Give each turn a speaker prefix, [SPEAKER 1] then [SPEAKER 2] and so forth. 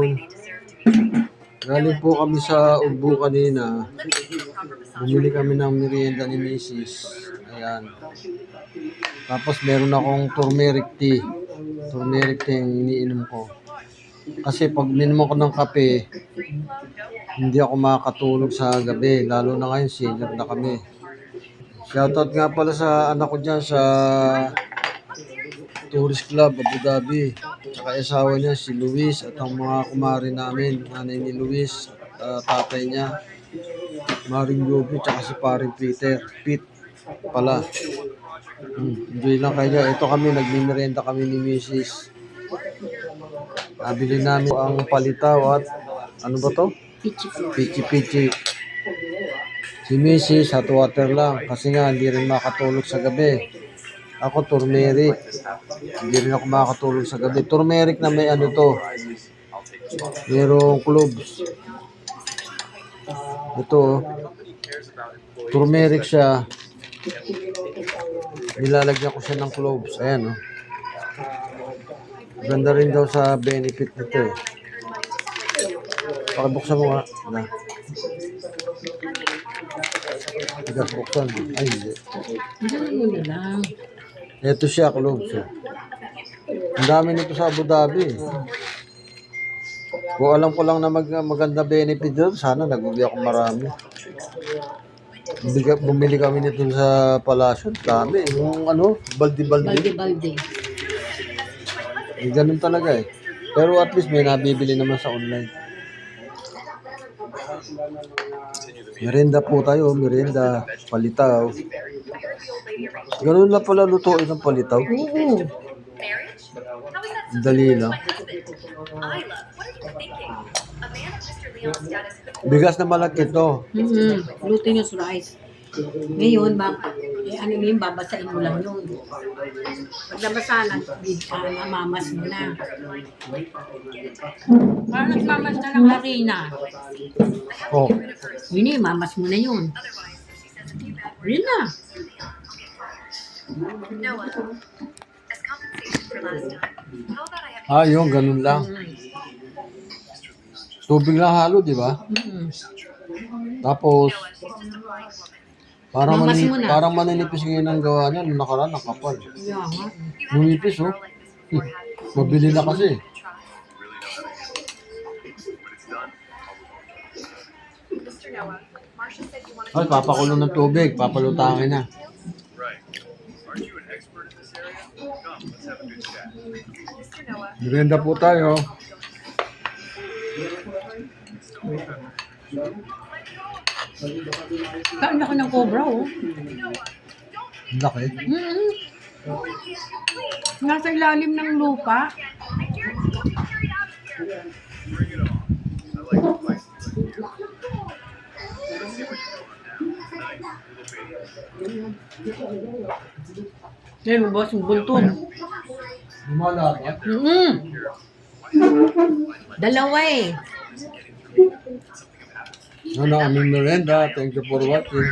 [SPEAKER 1] afternoon. Galing po kami sa Ugbo kanina. Bumili kami ng merienda ni Mrs. Ayan. Tapos meron akong turmeric tea. Turmeric tea yung iniinom ko. Kasi pag minum ko ng kape, hindi ako makakatulog sa gabi. Lalo na ngayon, senior na kami. Shoutout nga pala sa anak ko dyan sa Tourist Club, Abu Dhabi. Tsaka asawa niya, si Luis, at ang mga kumari namin, nanay ni Luis, at tatay niya, Maring Yobi, tsaka si paring Pete pala. Enjoy lang kayo. Ito kami, nagmimerenda kami ni Mrs. Nabili namin ang palitaw at ano ba to? Pichi. Si Mrs. hot water lang kasi nga hindi rin makatulog sa gabi. Ako turmeric. Hindi rin ako makatulog sa gabi. Turmeric na may ano to. Merong cloves. Ito. Turmeric siya. Nilalagyan ko siya ng cloves. Ayan oh. Ganda rin daw sa benefit nito eh. Pakibuksan mo nga. Na. Buksan. Ay, hindi. Ito siya, cloves. Ang dami nito sa Abu Dhabi. Kung alam ko lang na maganda benefit doon, sana nag-uwi ako marami. Bumili kami nito sa Palasyo. Dami. Yung ano, baldi-baldi. Ganun talaga eh. Pero at least may nabibili naman sa online. Merienda po tayo. Merienda, palitaw. Ganun lang pala lutuin ng palitaw.
[SPEAKER 2] Oo.
[SPEAKER 1] Dali lang. Bigas na malaki to.
[SPEAKER 2] Glutinous rice. Ngayon, ano yun, babasain mo lang yun. Pag nabasa na, mamas mo na. Parang nagmamas ka ng harina.
[SPEAKER 1] Oh.
[SPEAKER 2] Yun eh, mamas mo na yun. Yun na.
[SPEAKER 1] Yun, ganun lang. Tubig lang halo, di ba? Tapos, parang maninipis ngayon ang gawa niya. Nung nakaraan, nakapal. Nunipis, oh. Mabili na kasi. Ay, papakulo ng tubig. Papalutangin na. Merienda po tayo.
[SPEAKER 2] Kain ako ng cobra, oh.
[SPEAKER 1] Laki.
[SPEAKER 2] Nasa ilalim ng lupa. Yan, boss, yung bulton.
[SPEAKER 1] Lumalaban.
[SPEAKER 2] Dalawa eh.
[SPEAKER 1] Ano, aming merienda. Thank you for watching.